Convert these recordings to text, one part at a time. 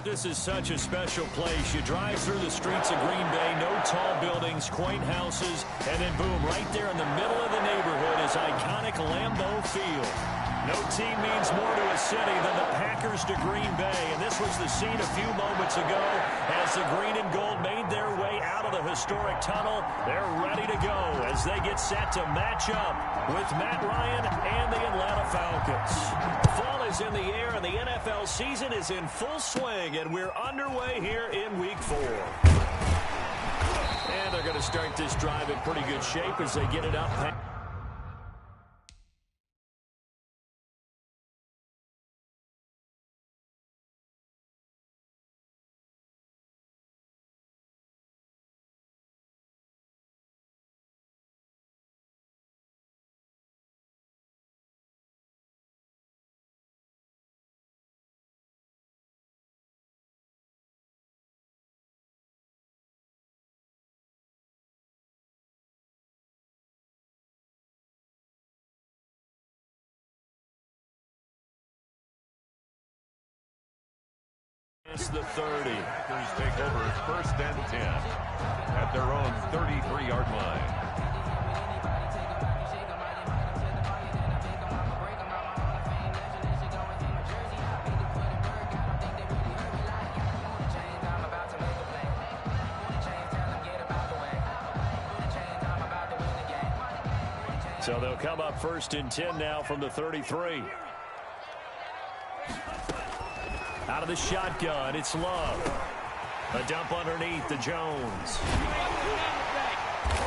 This is such a special place. You drive through the streets of Green Bay, no tall buildings, quaint houses, and then boom, right there in the middle of the neighborhood is iconic Lambeau Field. No team means more to a city than the Packers to Green Bay, and this was the scene a few moments ago as the green and gold made their way out of the historic tunnel. They're ready to go as they get set to match up with Matt Ryan and the Atlanta Falcons. Fall is in the air, and the NFL season is in full swing, and we're underway here in Week 4. And they're going to start this drive in pretty good shape as they get it up. It's the 30. Packers take over first and 10 at their own 33-yard line. So they'll come up first and 10 now from the 33. Out of the shotgun, it's Love. A dump underneath to Jones.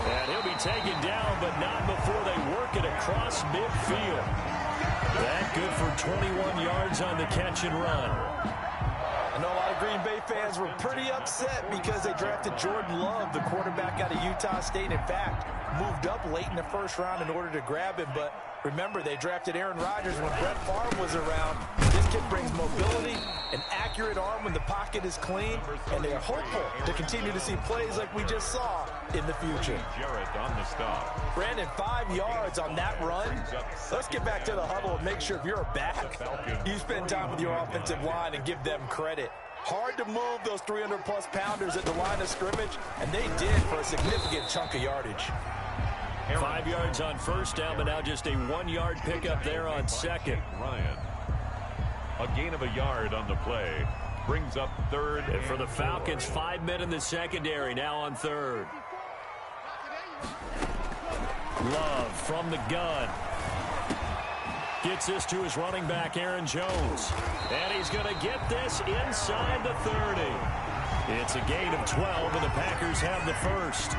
And he'll be taken down, but not before they work it across midfield. That good for 21 yards on the catch and run. I know a lot of Green Bay fans were pretty upset because they drafted Jordan Love, the quarterback out of Utah State. In fact, moved up late in the first round in order to grab him. But remember, they drafted Aaron Rodgers when Brett Favre was around. This kid brings mobility, an accurate arm when the pocket is clean, and they are hopeful to continue to see plays like we just saw in the future. Jarrett on the stop. Brandon, 5 yards on that run. Let's get back to the huddle and make sure if you're a back, you spend time with your offensive line and give them credit. Hard to move those 300-plus pounders at the line of scrimmage, and they did for a significant chunk of yardage. 5 yards on first down, but now just a 1-yard pickup there on second. Ryan. A gain of a yard on the play. Brings up third. And for the Falcons, 5 men in the secondary, now on third. Love from the gun. Gets this to his running back, Aaron Jones. And he's going to get this inside the 30. It's a gain of 12, and the Packers have the first.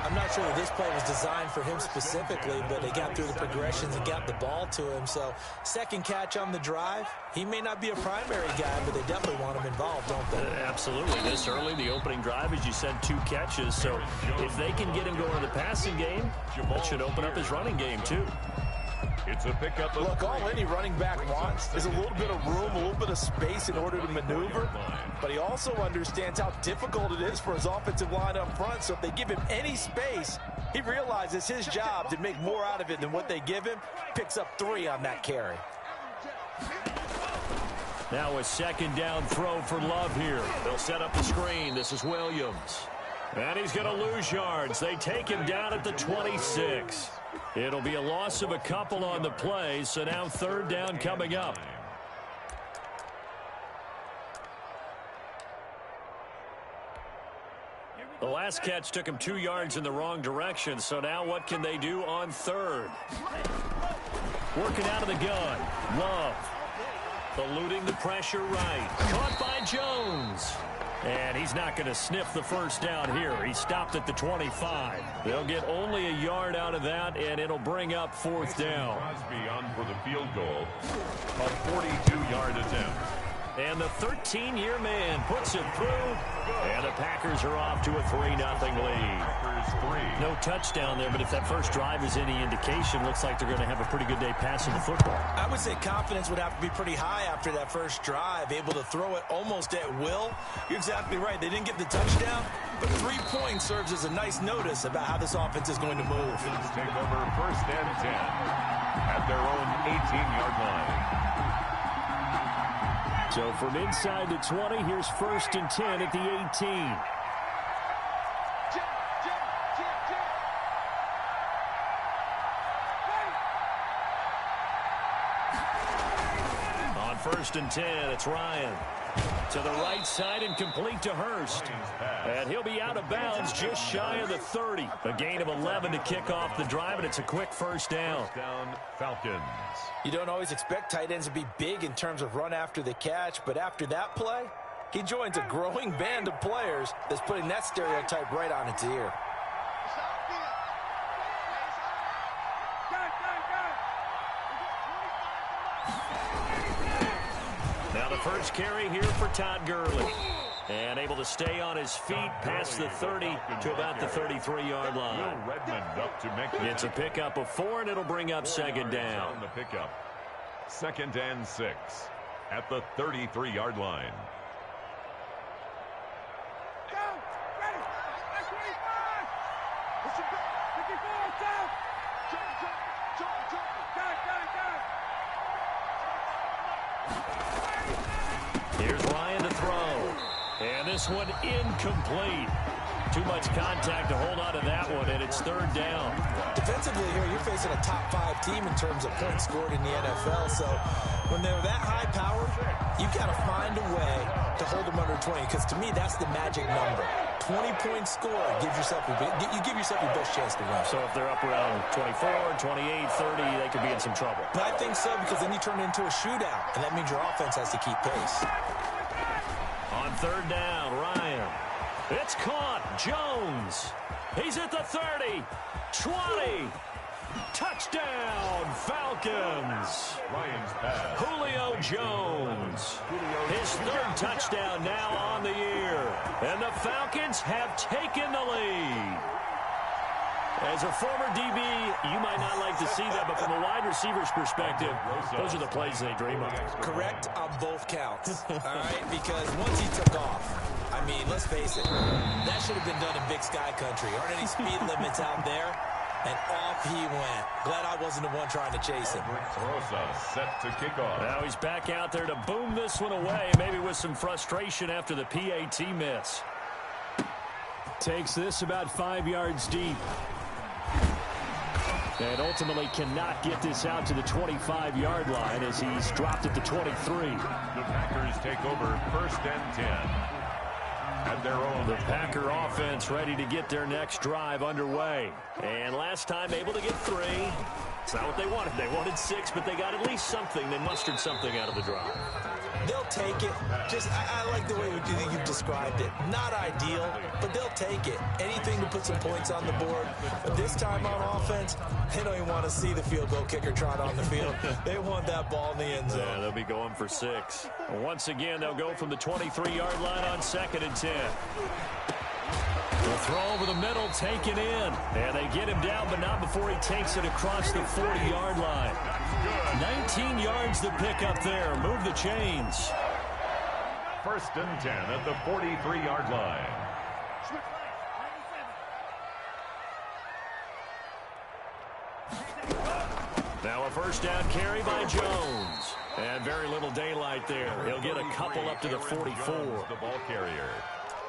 I'm not sure that this play was designed for him specifically, but they got through the progressions and got the ball to him. So second catch on the drive. He may not be a primary guy, but they definitely want him involved, don't they? Absolutely. This early, the opening drive, as you said, 2 catches. So if they can get him going in the passing game, that should open up his running game too. It's a pickup. Look, all any running back wants is a little bit of room, a little bit of space in order to maneuver. But he also understands how difficult it is for his offensive line up front. So if they give him any space, he realizes his job to make more out of it than what they give him. Picks up 3 on that carry. Now a second down throw for Love here. They'll set up the screen. This is Williams. And he's going to lose yards. They take him down at the 26. It'll be a loss of a couple on the play, so now third down coming up. The last catch took him 2 yards in the wrong direction, so now what can they do on third? Working out of the gun. Love. Eluding the pressure right. Caught by Jones. And he's not going to sniff the first down here. He stopped at the 25. They'll get only a yard out of that, and it'll bring up fourth down. Crosby on for the field goal. A 42-yard attempt. And the 13-year man puts it through. And the Packers are off to a 3-0 lead. No touchdown there, but if that first drive is any indication, looks like they're going to have a pretty good day passing the football. I would say confidence would have to be pretty high after that first drive, able to throw it almost at will. You're exactly right. They didn't get the touchdown, but 3 points serves as a nice notice about how this offense is going to move. Take over first and 10 at their own 18-yard line. So from inside the 20, here's 1st and 10 at the 18. On 1st and 10, it's Ryan. To the right side and complete to Hurst. And he'll be out of bounds just shy of the 30. A gain of 11 to kick off the drive, and it's a quick first down. First down, Falcons. You don't always expect tight ends to be big in terms of run after the catch, but after that play, he joins a growing band of players that's putting that stereotype right on its ear. Now the first carry here for Todd Gurley. And able to stay on his feet past the 30 to about the 33-yard line. It's a pickup of 4, and it'll bring up 2nd down. The pickup. 2nd and 6 at the 33-yard line. Here's Ryan to throw. And this one incomplete. Too much contact to hold on to that one, and it's 3rd down. Defensively here, you're facing a top 5 team in terms of points scored in the NFL. So when they're that high powered, you've got to find a way to hold them under 20, because to me, that's the magic number. 20-point score gives yourself you give yourself your best chance to win. So if they're up around 24, 28, 30, they could be in some trouble. But I think so, because then you turn it into a shootout, and that means your offense has to keep pace. On 3rd down, Ryan. It's caught. Jones. He's at the 30. 20. Touchdown, Falcons. Ryan's pass. Julio Jones. His 3rd touchdown now on the year. And the Falcons have taken the lead. As a former DB, you might not like to see that, but from a wide receiver's perspective, those are the plays they dream of. Correct on both counts. All right, because once he took off, I mean, let's face it, that should have been done in Big Sky Country. Aren't any speed limits out there? And off he went. Glad I wasn't the one trying to chase him. Set to kick off. Now he's back out there to boom this one away, maybe with some frustration after the PAT miss. Takes this about 5 yards deep. And ultimately cannot get this out to the 25-yard line as he's dropped at the 23. The Packers take over 1st and 10. At their own. The Packer offense ready to get their next drive underway. And last time able to get 3. It's not what they wanted. They wanted 6, but they got at least something. They mustered something out of the drive. They'll take it. I like the way you've described it. Not ideal, but they'll take it. Anything to put some points on the board. But this time on offense, they don't even want to see the field goal kicker trot on the field. They want that ball in the end zone. Yeah, they'll be going for 6. Once again, they'll go from the 23-yard line on 2nd and 10. The throw over the middle, taken in. And they get him down, but not before he takes it across the 40-yard line. 19 yards to pick up there. Move the chains. 1st and 10 at the 43-yard line. Now a 1st down carry by Jones. And very little daylight there. He'll get a couple up to the 44. The ball carrier.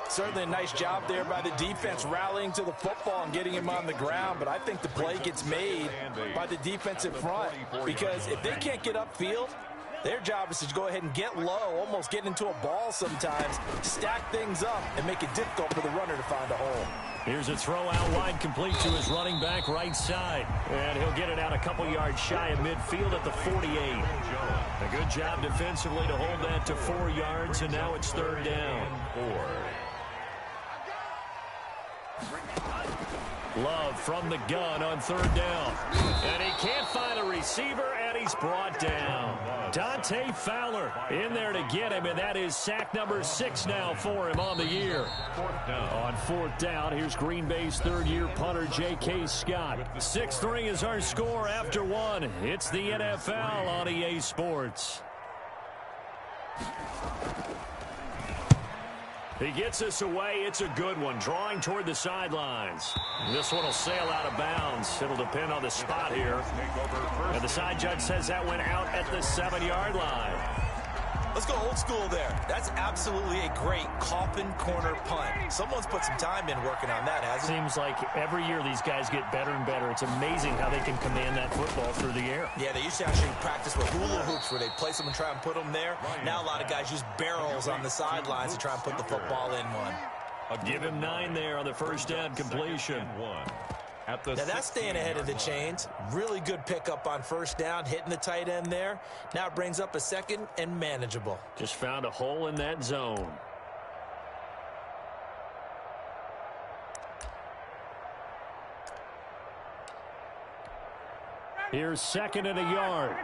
Certainly a nice job there by the defense rallying to the football and getting him on the ground, but I think the play gets made by the defensive front, because if they can't get upfield, their job is to go ahead and get low, almost get into a ball sometimes, stack things up, and make it difficult for the runner to find a hole. Here's a throw out wide, complete to his running back right side. And he'll get it out a couple yards shy of midfield at the 48. A good job defensively to hold that to 4 yards, and now it's 3rd down. 4. Love from the gun on 3rd down. And he can't find a receiver, and he's brought down. Dante Fowler in there to get him, and that is sack number 6 now for him on the year. 4th down. On 4th down, here's Green Bay's 3rd-year punter, J.K. Scott. 6-3 is our score after 1. It's the NFL on EA Sports. He gets us away. It's a good one. Drawing toward the sidelines. This one will sail out of bounds. It'll depend on the spot here. And the side judge says that went out at the 7-yard line. Let's go old school there. That's absolutely a great coffin corner punt. Someone's put some time in working on that, hasn't it? Seems like every year these guys get better and better. It's amazing how they can command that football through the air. Yeah, they used to actually practice with hula hoops where they place them and try and put them there. Now a lot of guys use barrels on the sidelines to try and put the football in one. Give him 9 there on the first down completion. Now that's staying ahead of the chains. Really good pickup on first down, hitting the tight end there. Now it brings up a second and manageable. Just found a hole in that zone. Here's second and a yard.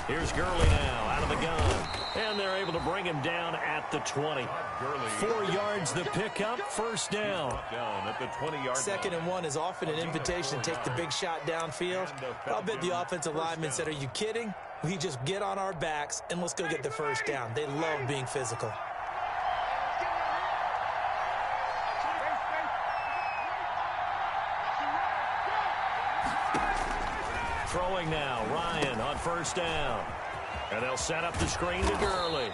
Here's Gurley now out of the gun. And they're able to bring him down at the 20. 4 yards the pickup, first down. At the 20-yard Second and 1 is often an invitation to take the big shot downfield. But I'll bet the offensive lineman said, are you kidding? We just get on our backs and let's go get the first down. They love being physical. Throwing now, Ryan on first down. And they'll set up the screen to Gurley.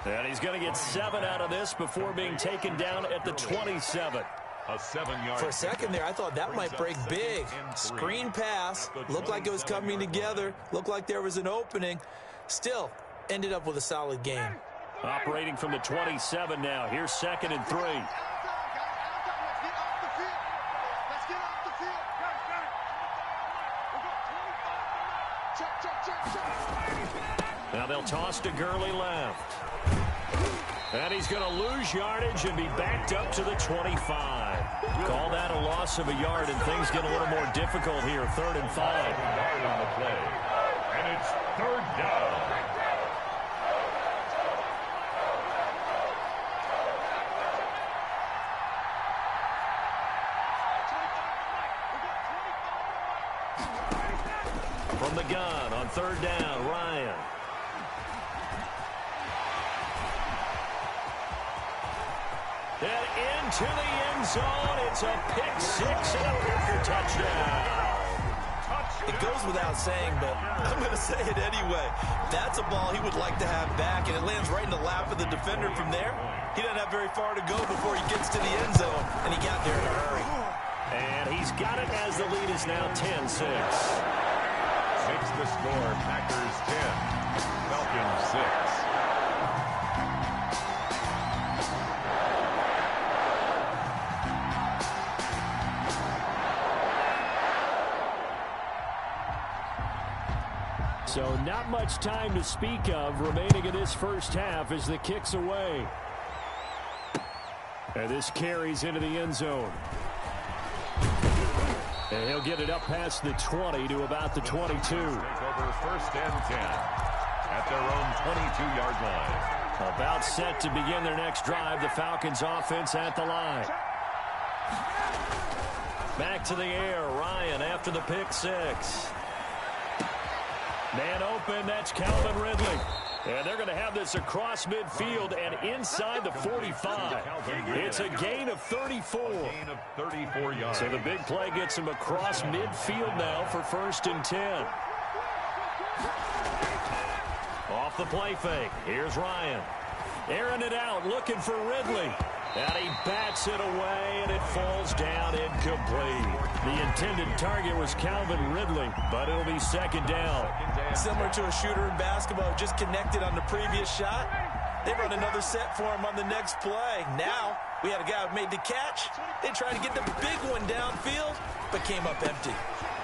And he's going to get 7 out of this before being taken down at the 27. A 7-yard. For a second there, I thought that might break big. Screen pass. Looked like it was coming together. Looked like there was an opening. Still, ended up with a solid game. Operating from the 27 now. Here's second and 3. Now they'll toss to Gurley left. And he's going to lose yardage and be backed up to the 25. Call that a loss of a yard, and things get a little more difficult here. 3rd and 5. On the play. And it's 3rd down. From the gun on 3rd down, Ryan. And into the end zone. It's a pick 6 and a Packer touchdown. It goes without saying, but I'm going to say it anyway. That's a ball he would like to have back, and it lands right in the lap of the defender from there. He doesn't have very far to go before he gets to the end zone, and he got there in a hurry. And he's got it as the lead is now 10-6. Makes the score Packers 10, Falcons 6. So not much time to speak of remaining in this first half as the kick's away. And this carries into the end zone. And he'll get it up past the 20 to about the 22. Take over 1st and 10 at their own 22-yard line. About set to begin their next drive. The Falcons offense at the line. Back to the air. Ryan after the pick 6. Man open, that's Calvin Ridley. And they're going to have this across midfield and inside the 45. It's a gain of 34. A gain of 34 yards. So the big play gets him across midfield now for 1st and 10. Off the play fake. Here's Ryan. Airing it out, looking for Ridley. And he bats it away, and it falls down incomplete. The intended target was Calvin Ridley, but it'll be 2nd down. Similar to a shooter in basketball, just connected on the previous shot. They run another set for him on the next play. Now, we had a guy who made the catch. They tried to get the big one downfield, but came up empty.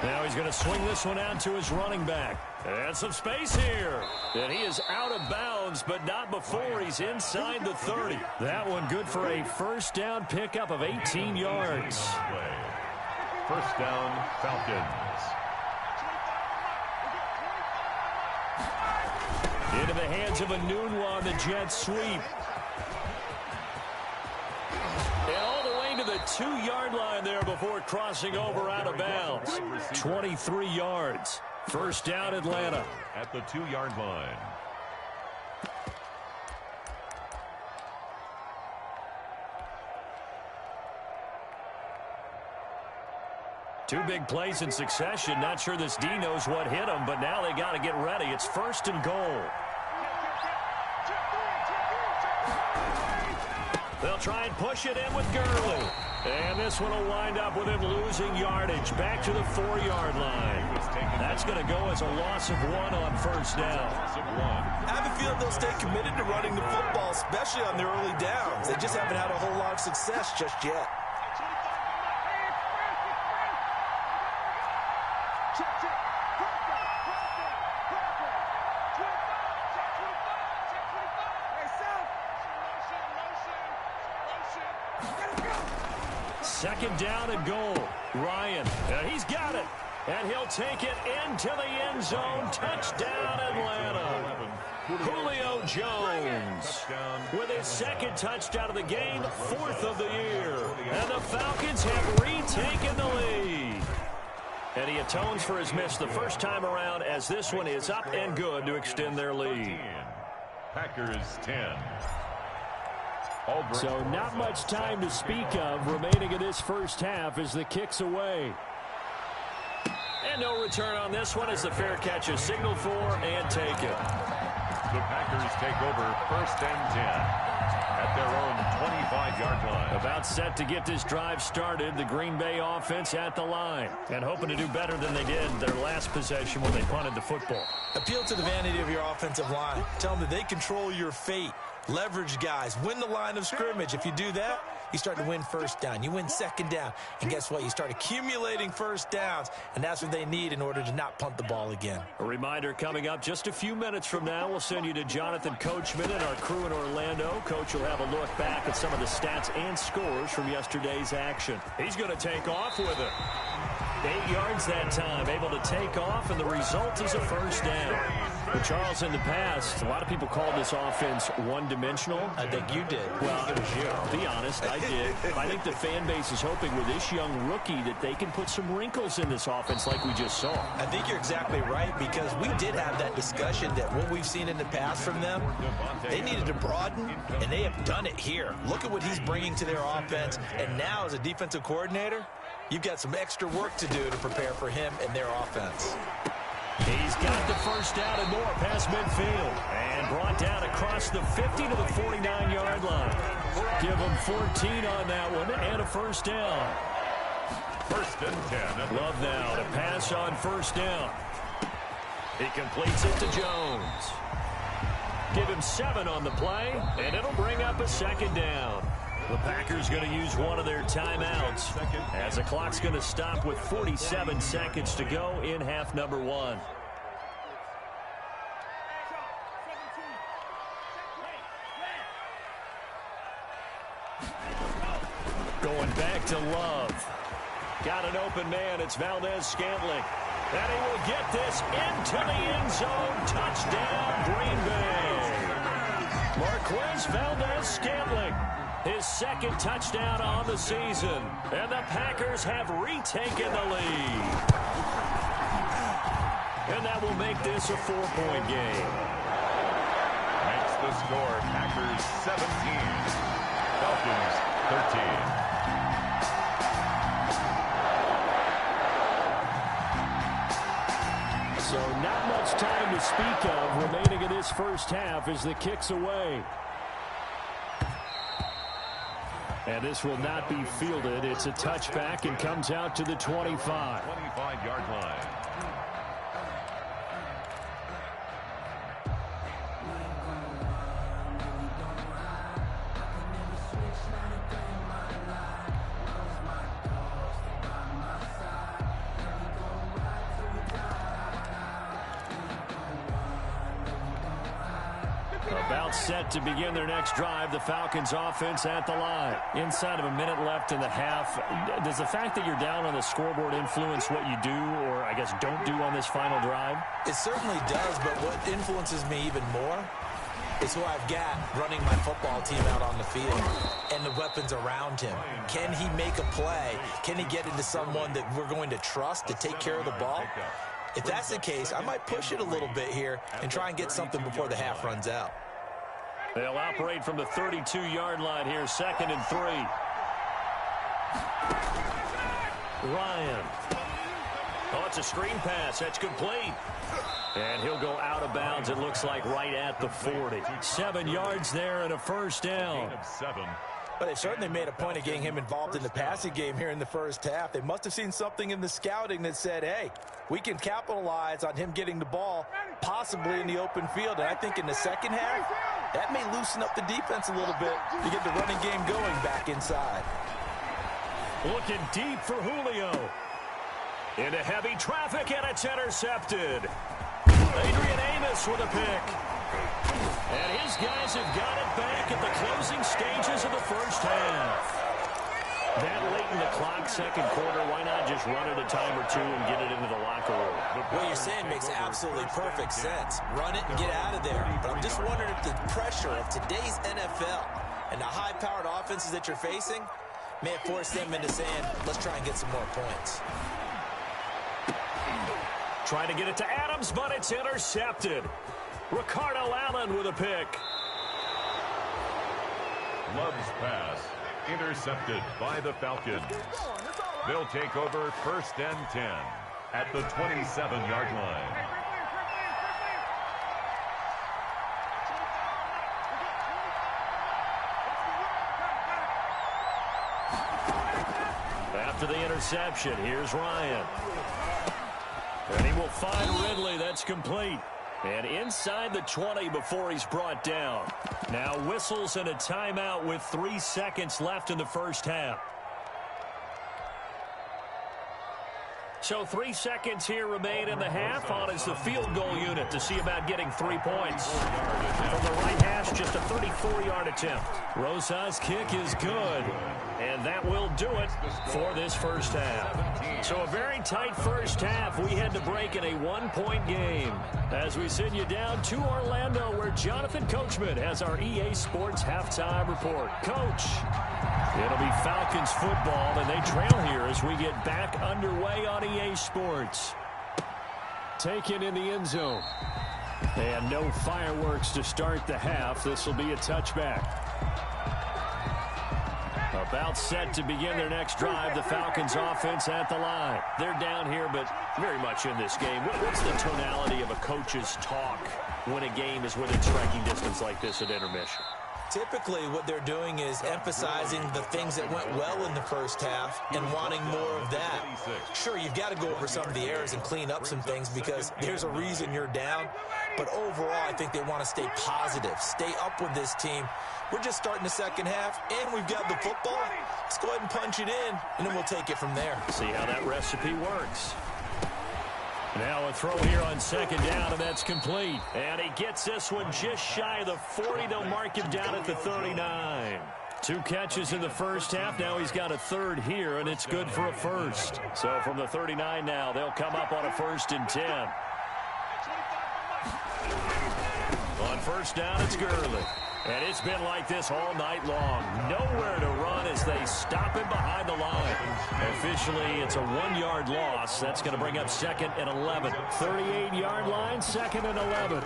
Now he's going to swing this one out to his running back. And some space here. And he is out of bounds, but not before he's inside the 30. That one good for a 1st down pickup of 18 yards. 1st down, Falcons. Into the hands of Enunwa on the jet sweep. And all the way to the 2-yard line there before crossing over out of bounds. 23 yards. 1st down, Atlanta. At the 2-yard line. Two big plays in succession. Not sure this D knows what hit him, but now they got to get ready. It's 1st and goal. They'll try and push it in with Gurley. And this one will wind up with him losing yardage back to the 4-yard line. That's going to go as a loss of 1 on 1st down. I have a feeling they'll stay committed to running the football, especially on their early downs. They just haven't had a whole lot of success just yet. Second down and goal. Ryan, he's got it. And he'll take it into the end zone. Touchdown, Atlanta. Julio Jones with his 2nd touchdown of the game, 4th of the year. And the Falcons have retaken the lead. And he atones for his miss the first time around, as this one is up and good to extend their lead. Packers 10. So not much time to speak of remaining in this first half as the kick's away. And no return on this one as the fair catch is signaled for and taken. The Packers take over 1st and 10 at their own 25-yard line. About set to get this drive started, the Green Bay offense at the line. And hoping to do better than they did their last possession when they punted the football. Appeal to the vanity of your offensive line. Tell them that they control your fate. Leverage guys. Win the line of scrimmage. If you do that, you start to win 1st down. You win 2nd down. And guess what? You start accumulating 1st downs. And that's what they need in order to not punt the ball again. A reminder coming up just a few minutes from now. We'll send you to Jonathan Coachman and our crew in Orlando. Coach will have a look back at some of the stats and scores from yesterday's action. He's going to take off with it. 8 yards that time, able to take off, and the result is a 1st down. Well, Charles, in the past, a lot of people called this offense one-dimensional. I think you did. Well, it was you. Be honest, I did. I think the fan base is hoping with this young rookie that they can put some wrinkles in this offense like we just saw. I think you're exactly right, because we did have that discussion that what we've seen in the past from them, they needed to broaden, and they have done it here. Look at what he's bringing to their offense, and now as a defensive coordinator, you've got some extra work to do to prepare for him and their offense. He's got the 1st down and more past midfield. And brought down across the 50 to the 49-yard line. Give him 14 on that one and a 1st down. 1st and 10. Love now to pass on 1st down. He completes it to Jones. Give him 7 on the play, and it'll bring up a 2nd down. The Packers going to use one of their timeouts as the clock's going to stop with 47 seconds to go in half number 1. Going back to Love. Got an open man. It's Valdez-Scantling. And he will get this into the end zone. Touchdown, Green Bay. Marquez Valdez-Scantling. His 2nd touchdown on the season. And the Packers have retaken the lead. And that will make this a 4-point game. Makes the score Packers 17, Falcons 13. So not much time to speak of remaining in this first half as the kick's away. And this will not be fielded. It's a touchback and comes out to the 25. 25-yard line. About set to begin their next drive, the Falcons offense at the line. Inside of a minute left in the half, does the fact that you're down on the scoreboard influence what you do or, I guess, don't do on this final drive? It certainly does, but what influences me even more is who I've got running my football team out on the field and the weapons around him. Can he make a play? Can he get into someone that we're going to trust to take care of the ball? If that's the case, I might push it a little bit here and try and get something before the half runs out. They'll operate from the 32-yard line here, 2nd and 3. Ryan Oh, it's a screen pass. That's complete. And he'll go out of bounds, it looks like, right at the 40. 7 yards there and a first down. But they certainly made a point of getting him involved in the passing game here in the first half. They must have seen something in the scouting that said, hey, we can capitalize on him getting the ball possibly in the open field. And I think in the second half, that may loosen up the defense a little bit to get the running game going back inside. Looking deep for Julio. Into heavy traffic, and it's intercepted. Adrian Amos with a pick. And his guys have got it back at the closing stages of the first half. That late in the clock, second quarter, why not just run it a time or two and get it into the locker room? What you're saying makes absolutely perfect sense. Run it and get out of there. But I'm just wondering if the pressure of today's NFL and the high-powered offenses that you're facing may have forced them into saying, let's try and get some more points. Trying to get it to Adams, but it's intercepted. Ricardo Allen with a pick. Love's pass intercepted by the Falcons. They'll take over 1st and 10 at the 27-yard line. After the interception, here's Ryan. And he will find Ridley. That's complete. And inside the 20 before he's brought down. Now whistles and a timeout with 3 seconds left in the first half. So 3 seconds here remain in the half. On is the field goal unit to see about getting 3 points. From the right hash, just a 34-yard attempt. Rosas' kick is good. And that will do it for this first half. So a very tight first half. We had to break in a 1-point game. As we send you down to Orlando, where Jonathan Coachman has our EA Sports halftime report. Coach, it'll be Falcons football, and they trail here as we get back underway on EA Sports. Taken in the end zone. And no fireworks to start the half. This will be a touchback. About set to begin their next drive. The Falcons offense at the line. They're down here, but very much in this game. What's the tonality of a coach's talk when a game is within striking distance like this at intermission? Typically, what they're doing is emphasizing the things that went well in the first half and wanting more of that. Sure, you've got to go over some of the errors and clean up some things because there's a reason you're down. But overall, I think they want to stay positive, stay up with this team. We're just starting the second half, and we've got the football. Let's go ahead and punch it in, and then we'll take it from there. See how that recipe works. Now a throw here on second down, and that's complete. And he gets this one just shy of the 40. They'll mark him down at the 39. 2 catches in the first half. Now he's got a third here, and it's good for a first. So from the 39 now, they'll come up on a 1st and 10. On first down, it's Gurley. And it's been like this all night long. Nowhere to run as they stop him behind the line. Officially, it's a 1-yard loss. That's going to bring up 2nd and 11. 38-yard line, 2nd and 11.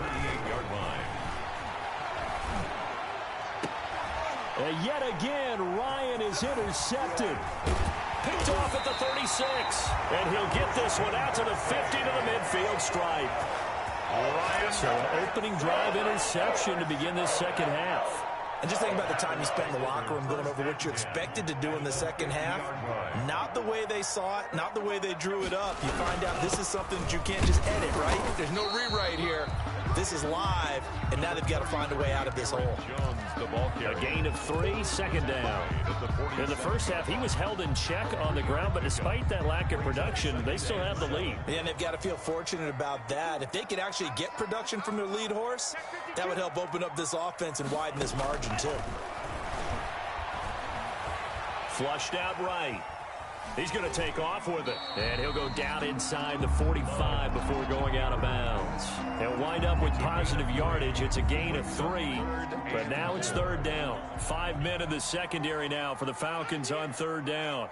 And yet again, Ryan is intercepted. Picked off at the 36. And he'll get this one out to the 50 to the midfield stripe. So an opening drive interception to begin this second half. And just think about the time you spent in the locker room going over what you expected to do in the second half. Not the way they saw it, not the way they drew it up. You find out this is something that you can't just edit, right? There's no rewrite here. This is live, and now they've got to find a way out of this hole. A gain of 3, 2nd down. In the first half, he was held in check on the ground, but despite that lack of production, they still have the lead. And they've got to feel fortunate about that. If they could actually get production from their lead horse, that would help open up this offense and widen this margin too. Flushed out right. He's going to take off with it. And he'll go down inside the 45 before going out of bounds. He'll wind up with positive yardage. It's a gain of 3, but now it's 3rd down. 5 men in the secondary now for the Falcons on 3rd down.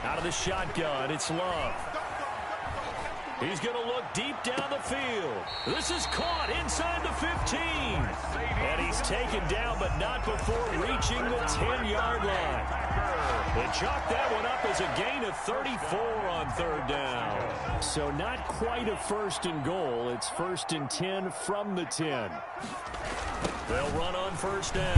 Out of the shotgun, it's Love. He's going to look deep down the field. This is caught inside the 15. And he's taken down, but not before reaching the 10-yard line. They chalk that one up as a gain of 34 on third down. So not quite a first and goal. It's first and 10 from the 10. They'll run on first down.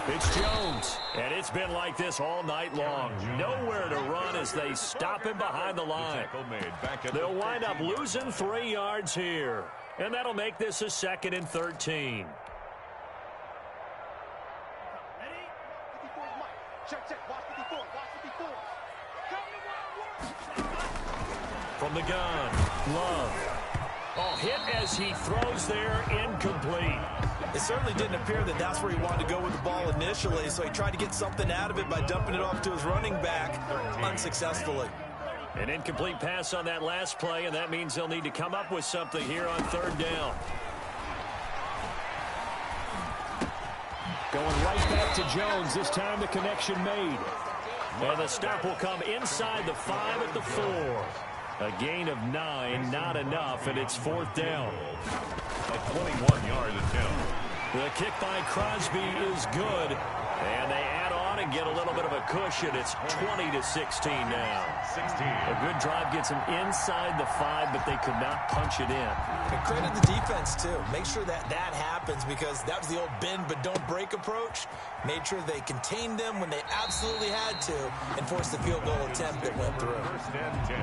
It's Jones. And it's been like this all night long. Nowhere to run as they stop him behind the line. They'll wind up losing 3 yards here. And that'll make this a 2nd and 13. From the gun, Love. Oh, hit as he throws there, incomplete. It certainly didn't appear that that's where he wanted to go with the ball initially, so he tried to get something out of it by dumping it off to his running back unsuccessfully. An incomplete pass on that last play, and that means they'll need to come up with something here on third down. Going right back to Jones. This time the connection made. And the stop will come inside the 5 at the 4. A gain of 9, not enough, and it's 4th down. A 21-yard attempt. The kick by Crosby is good, and they add on and get a little bit of a cushion. It's 20-16 now. 16. A good drive gets them inside the 5, but they could not punch it in. And credit the defense, too. Make sure that happens, because that was the old bend but don't break approach. Made sure they contained them when they absolutely had to and forced the field goal attempt that went through. First and 10.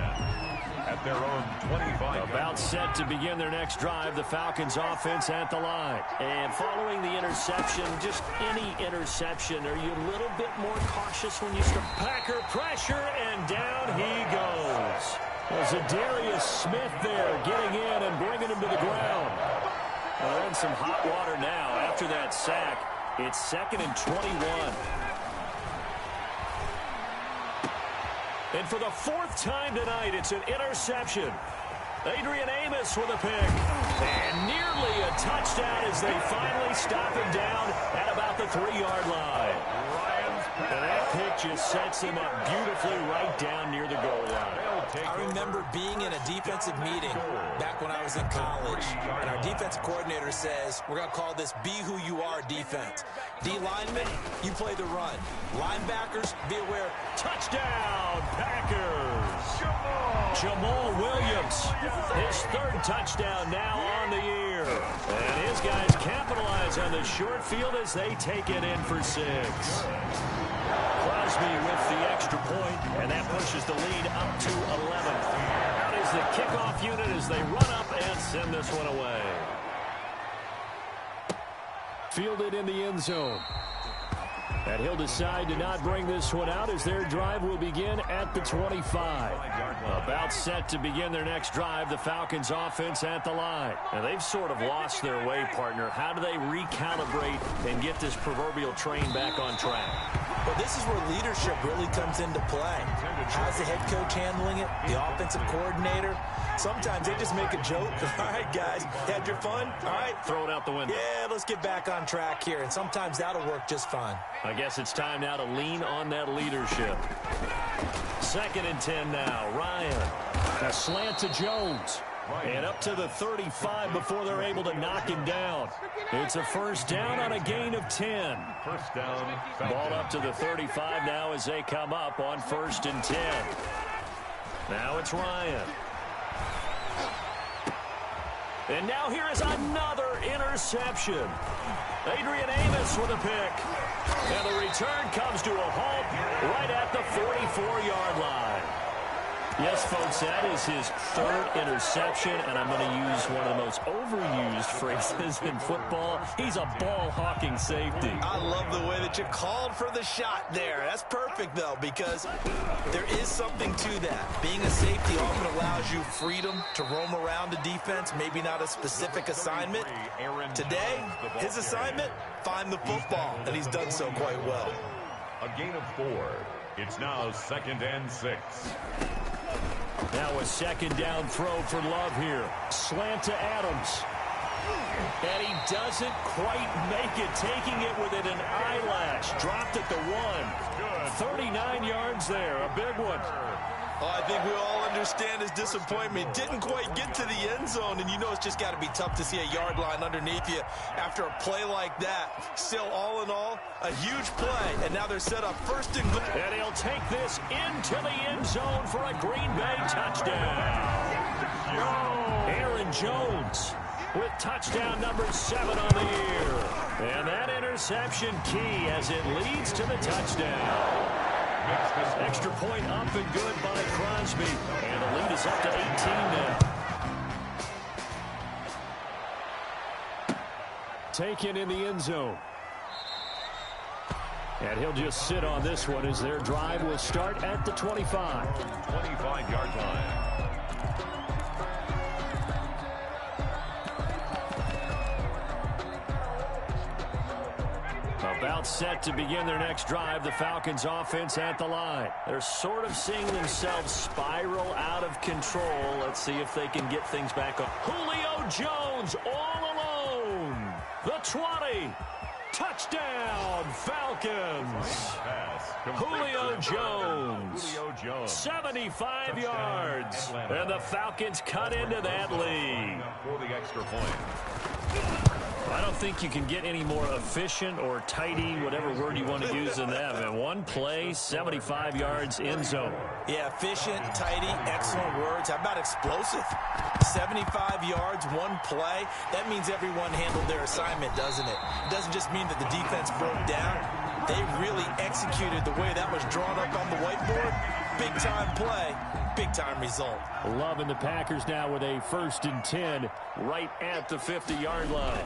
At their own 25. About set to begin their next drive, the Falcons offense at the line. And following the interception, just any interception, are you a little bit more cautious when you start? Packer pressure, and down he goes. There's a Darius Smith there getting in and bringing him to the ground. They're in some hot water now after that sack. It's 2nd and 21. And for the 4th time tonight, it's an interception. Adrian Amos with a pick. And nearly a touchdown as they finally stop him down at about the 3-yard line. And that pick just sets him up beautifully right down near the goal line. I remember being in a defensive meeting back when I was in college, and our defensive coordinator says, we're going to call this Be Who You Are defense. D linemen, you play the run. Linebackers, be aware. Touchdown, Packers! Jamal Williams, his 3rd touchdown now on the year. And his guys capitalize on the short field as they take it in for 6. Crosby with the extra point, and that pushes the lead up to 11. That is the kickoff unit as they run up and send this one away. Fielded in the end zone. And he'll decide to not bring this one out as their drive will begin at the 25. About set to begin their next drive, the Falcons offense at the line. And they've sort of lost their way, partner. How do they recalibrate and get this proverbial train back on track? Well, this is where leadership really comes into play. How's the head coach handling it? The offensive coordinator? Sometimes they just make a joke. All right, guys, had your fun? All right. Throw it out the window. Yeah, let's get back on track here. And sometimes that'll work just fine. I guess it's time now to lean on that leadership. 2nd and 10 now. Ryan. A slant to Jones. And up to the 35 before they're able to knock him down. It's a first down on a gain of 10. First down. Ball up to the 35 now as they come up on 1st and 10. Now it's Ryan. And now here is another interception. Adrian Amos with a pick. And the return comes to a halt right at the 44-yard line. Yes, folks, that is his 3rd interception, and I'm going to use one of the most overused phrases in football. He's a ball-hawking safety. I love the way that you called for the shot there. That's perfect, though, because there is something to that. Being a safety often allows you freedom to roam around a defense, maybe not a specific assignment. Today, his assignment, find the football, and he's done so quite well. A gain of 4. It's now 2nd and 6. Now a 2nd down throw for Love here. Slant to Adams. And he doesn't quite make it, taking it within an eyelash. Dropped at the 1. 39 yards there, a big one. Oh, I think we all understand his disappointment. Didn't quite get to the end zone, and you know it's just got to be tough to see a yard line underneath you after a play like that. Still, all in all, a huge play, and now they're set up first and goal. And he'll take this into the end zone for a Green Bay touchdown. Aaron Jones with touchdown number 7 on the year. And that interception key as it leads to the touchdown. Extra point up and good by Crosby. And the lead is up to 18 now. Taken in the end zone. And he'll just sit on this one as their drive will start at the 25. 25-yard line. About set to begin their next drive, the Falcons offense at the line. They're sort of seeing themselves spiral out of control. Let's see if they can get things back up. Julio Jones all alone. The 20. Touchdown, Falcons. Julio Jones. 75 yards. And the Falcons cut into that lead. For the extra point. I don't think you can get any more efficient or tidy, whatever word you want to use in that. And one play, 75 yards in zone. Yeah, efficient, tidy, excellent words. How about explosive? 75 yards, one play. That means everyone handled their assignment, doesn't it? It doesn't just mean that the defense broke down. They really executed the way that was drawn up on the whiteboard. Big-time play, big-time result. Loving the Packers now with a 1st and 10 right at the 50-yard line.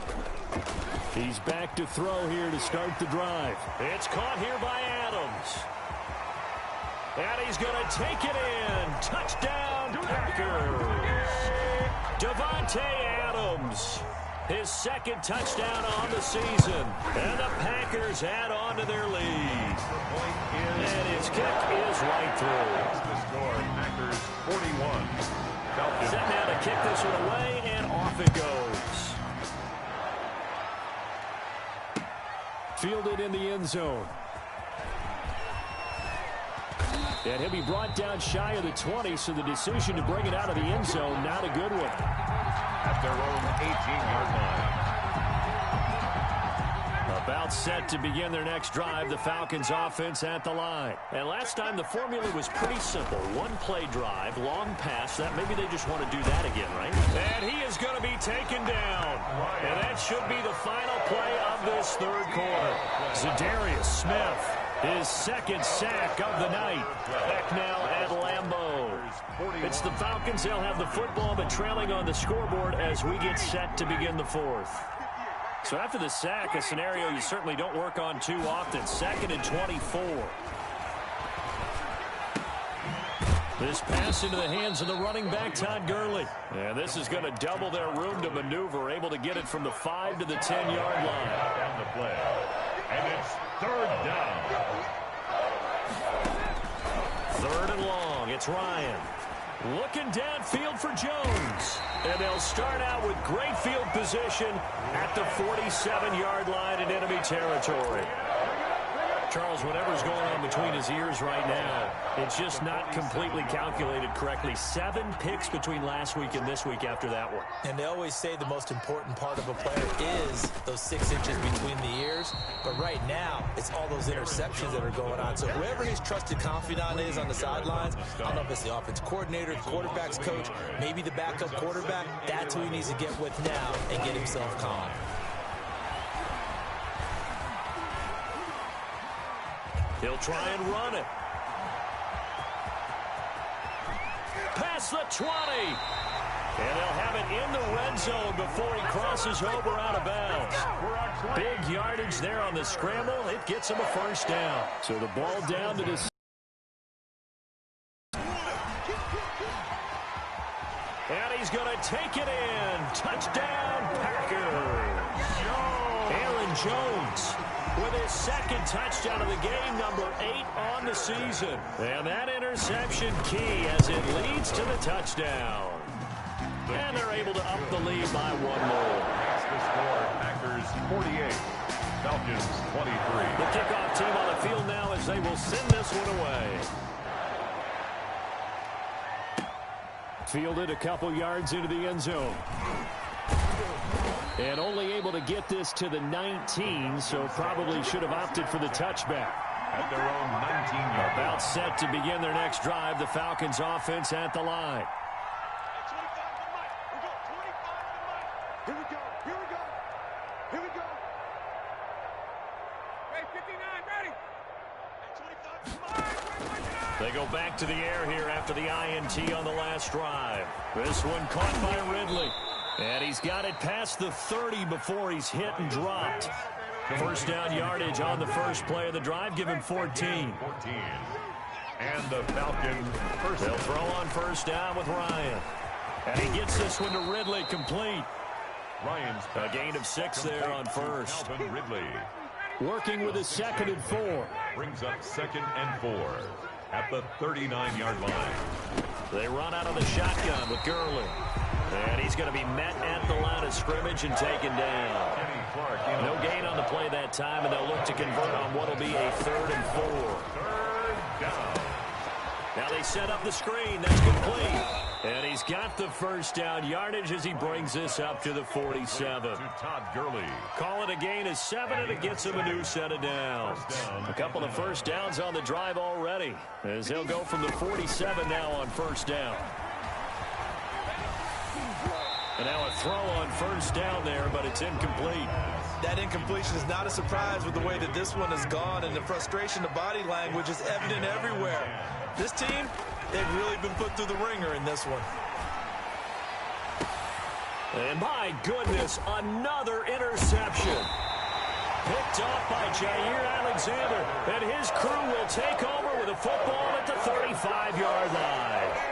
He's back to throw here to start the drive. It's caught here by Adams. And he's going to take it in. Touchdown, Packers. Davante Adams. His 2nd touchdown on the season. And the Packers add on to their lead. And his kick is right through. The score, Packers 41. Falcons. Set now to kick this one away, and off it goes. Fielded in the end zone. And he'll be brought down shy of the 20, so the decision to bring it out of the end zone, not a good one. At their own 18-yard line. About set to begin their next drive, the Falcons offense at the line. And last time the formula was pretty simple. One play drive, long pass. That maybe they just want to do that again, right? And he is going to be taken down. And that should be the final play of this 3rd quarter. Za'Darius Smith, his 2nd sack of the night. Back now at Lambeau. It's the Falcons. They'll have the football, but trailing on the scoreboard as we get set to begin the 4th. So after the sack, a scenario you certainly don't work on too often. 2nd and 24. This pass into the hands of the running back, Todd Gurley. And this is going to double their room to maneuver, able to get it from the 5 to the 10-yard line. Down the play. And it's 3rd down. 3rd and long. It's Ryan. Looking downfield for Jones. And they'll start out with great field position at the 47-yard line in enemy territory. Charles, whatever's going on between his ears right now, it's just not completely calculated correctly. 7 picks between last week and this week after that one. And they always say the most important part of a player is those 6 inches between the ears. But right now, it's all those interceptions that are going on. So whoever his trusted confidant is on the sidelines, I don't know if it's the offense coordinator, the quarterback's coach, maybe the backup quarterback, that's who he needs to get with now and get himself calm. He'll try and run it. Past the 20. And they'll have it in the red zone before he crosses over out of bounds. Big yardage there on the scramble. It gets him a 1st down. So the ball down to this. And he's going to take it in. Touchdown, Packers. Aaron Jones with his 2nd touchdown of the game, number 8 on the season. And that interception key as it leads to the touchdown. And they're able to up the lead by 1 more. That's the score, Packers 48, Falcons 23. The kickoff team on the field now as they will send this one away. Fielded a couple yards into the end zone. And only able to get this to the 19, so probably should have opted for the touchback. At their own 19-yard. About set to begin their next drive. The Falcons offense at the line. Here we go. Here we go. Here we go. Hey, 59, ready. They go back to the air here after the INT on the last drive. This one caught by Ridley. And he's got it past the 30 before he's hit and dropped. First down yardage on the first play of the drive. Give him 14. And the Falcons first. They'll throw on first down with Ryan. And he gets this one to Ridley, complete. Ryan's a gain of 6 there on first. Calvin Ridley. Working with a 2nd and 4. Brings up 2nd and 4 at the 39-yard line. They run out of the shotgun with Gurley. And he's going to be met at the line of scrimmage and taken down. No gain on the play that time, and they'll look to convert on what will be a 3rd and 4. 3rd down. Now they set up the screen. That's complete. And he's got the first down yardage as he brings this up to the 47. To Todd Gurley. Call it a gain of 7, and it gets him a new set of downs. A couple of first downs on the drive already, as they'll go from the 47 now on first down. And now a throw on first down there, but it's incomplete. That incompletion is not a surprise with the way that this one has gone, and the frustration, the body language is evident everywhere. This team, they've really been put through the ringer in this one. And my goodness, another interception. Picked off by Jair Alexander, and his crew will take over with a football at the 35-yard line.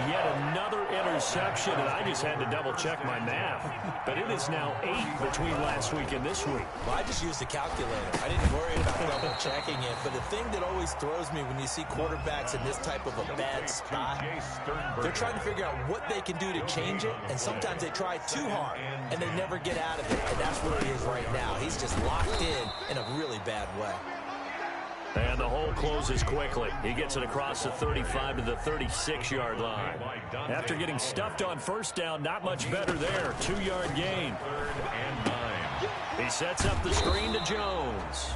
Yet another interception, and I just had to double-check my math. But it is now 8 between last week and this week. Well, I just used the calculator. I didn't worry about double-checking it. But the thing that always throws me when you see quarterbacks in this type of a bad spot, they're trying to figure out what they can do to change it, and sometimes they try too hard, and they never get out of it. And that's where he is right now. He's just locked in a really bad way. And the hole closes quickly. He gets it across the 35 to the 36-yard line. After getting stuffed on first down, not much better there. 2-yard gain. 3rd and 9. He sets up the screen to Jones.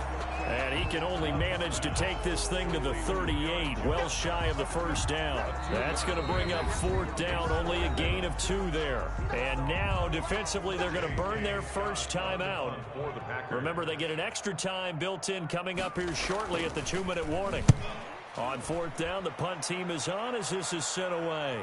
And he can only manage to take this thing to the 38, well shy of the first down. That's going to bring up 4th down, only a gain of 2 there. And now, defensively, they're going to burn their first time out. Remember, they get an extra time built in coming up here shortly at the 2-minute warning. On 4th down, the punt team is on as this is sent away.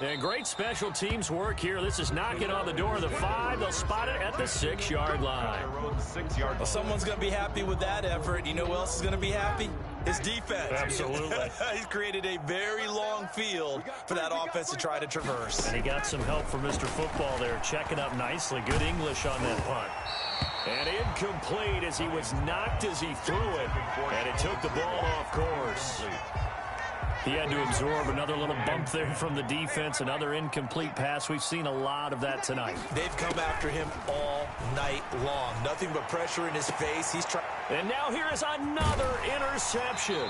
And great special teams work here. This is knocking on the door of the 5. They'll spot it at the 6-yard line. Well, someone's going to be happy with that effort. You know who else is going to be happy? His defense. Absolutely. He's created a very long field for that offense to try to traverse. And he got some help from Mr. Football there, checking up nicely. Good English on that punt. And incomplete as he was knocked as he threw it. And it took the ball off course. He had to absorb another little bump there from the defense, another incomplete pass. We've seen a lot of that tonight. They've come after him all night long. Nothing but pressure in his face. He's trying. And now here is another interception.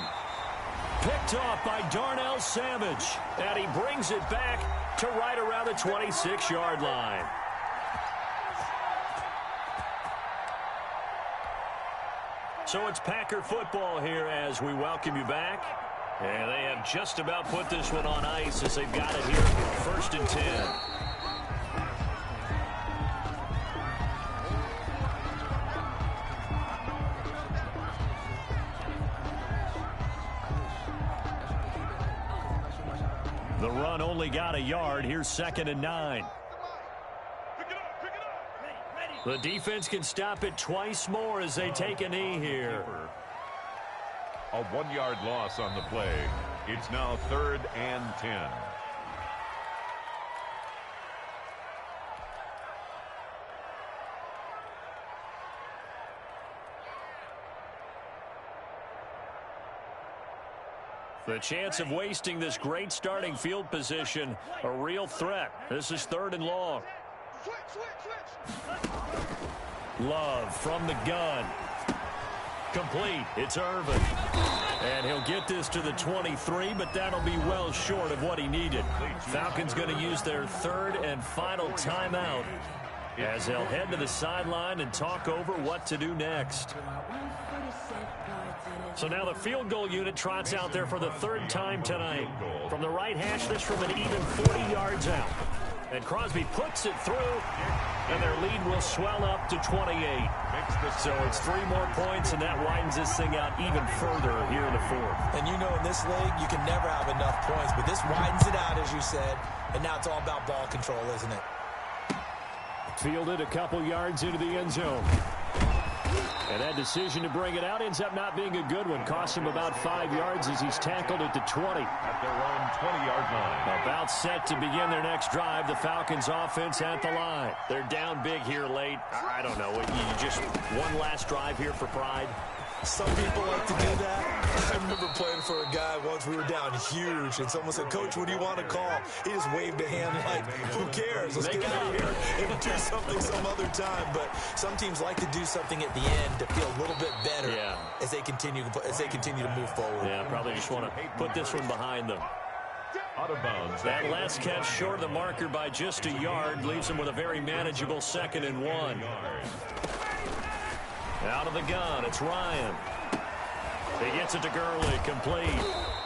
Picked off by Darnell Savage. And he brings it back to right around the 26-yard line. So it's Packer football here as we welcome you back. And they have just about put this one on ice as they've got it here, 1st and 10. The run only got a yard. Here's 2nd and 9. The defense can stop it twice more as they take a knee here. A 1-yard loss on the play. It's now 3rd and 10. The chance of wasting this great starting field position, a real threat. This is 3rd and long. Love from the gun. Complete. It's Irvin. And he'll get this to the 23, but that'll be well short of what he needed. Falcons going to use their third and final timeout as they'll head to the sideline and talk over what to do next. So now the field goal unit trots out there for the third time tonight. From the right hash, this from an even 40 yards out. And Crosby puts it through, and their lead will swell up to 28. So it's 3 more points, and that widens this thing out even further here in the fourth. And you know, in this league, you can never have enough points, but this widens it out, as you said, and now it's all about ball control, isn't it? Fielded a couple yards into the end zone. And that decision to bring it out ends up not being a good one. Costs him about 5 yards as he's tackled at the 20. At their own 20-yard line. About set to begin their next drive. The Falcons offense at the line. They're down big here late. I don't know. You just one last drive here for pride. Some people like to do that. I remember playing for a guy once. We were down huge, and someone said, "Coach, what do you want to call?" He just waved a hand like, "Who cares? Let's get out of here and do something some other time." But some teams like to do something at the end to feel a little bit better as they continue to move forward. Yeah, probably just want to put this one behind them. Out of bounds. That last catch short of the marker by just a yard leaves him with a very manageable 2nd and 1. Out of the gun, it's Ryan. He gets it to Gurley, complete.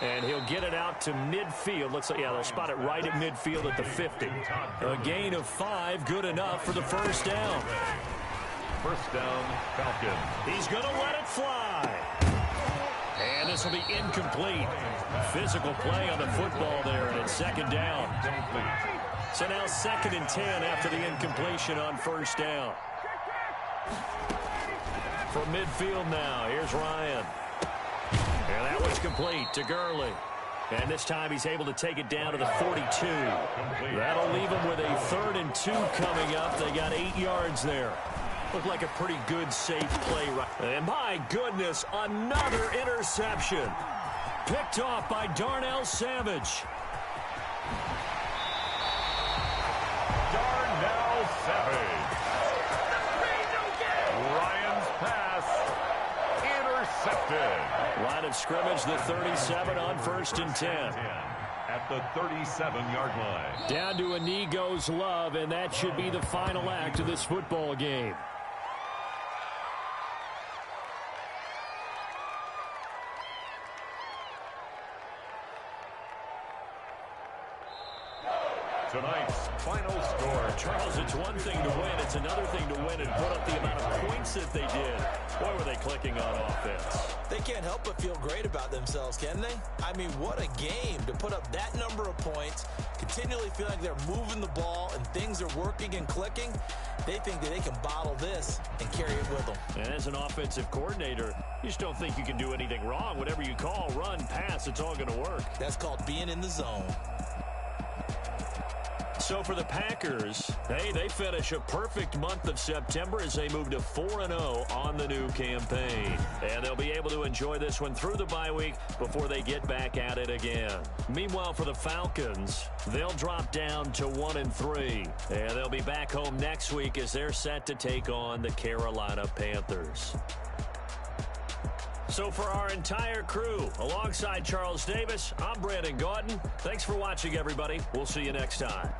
And he'll get it out to midfield. Looks like, they'll spot it right at midfield at the 50. A gain of 5, good enough for the first down. First down, Falcons. He's going to let it fly. And this will be incomplete. Physical play on the football there, and it's 2nd down. So now 2nd and 10 after the incompletion on first down. From midfield now, here's Ryan. And that one's complete to Gurley. And this time he's able to take it down to the 42. That'll leave him with a 3rd and 2 coming up. They got 8 yards there. Looked like a pretty good, safe play. And my goodness, another interception. Picked off by Darnell Savage. Darnell Savage. Ryan's pass intercepted. Line of scrimmage, the 37 on 1st and 10. At the 37-yard line. Down to a knee goes Love, and that should be the final act of this football game. Tonight's final score. Charles, it's one thing to win. It's another thing to win and put up the amount of points that they did. Boy, were they clicking on offense. They can't help but feel great about themselves, can they? I mean, what a game to put up that number of points, continually feel like they're moving the ball and things are working and clicking. They think that they can bottle this and carry it with them. And as an offensive coordinator, you just don't think you can do anything wrong. Whatever you call, run, pass, it's all going to work. That's called being in the zone. So for the Packers, hey, they finish a perfect month of September as they move to 4-0 on the new campaign. And they'll be able to enjoy this one through the bye week before they get back at it again. Meanwhile, for the Falcons, they'll drop down to 1-3. And they'll be back home next week as they're set to take on the Carolina Panthers. So for our entire crew, alongside Charles Davis, I'm Brandon Gaudin. Thanks for watching, everybody. We'll see you next time.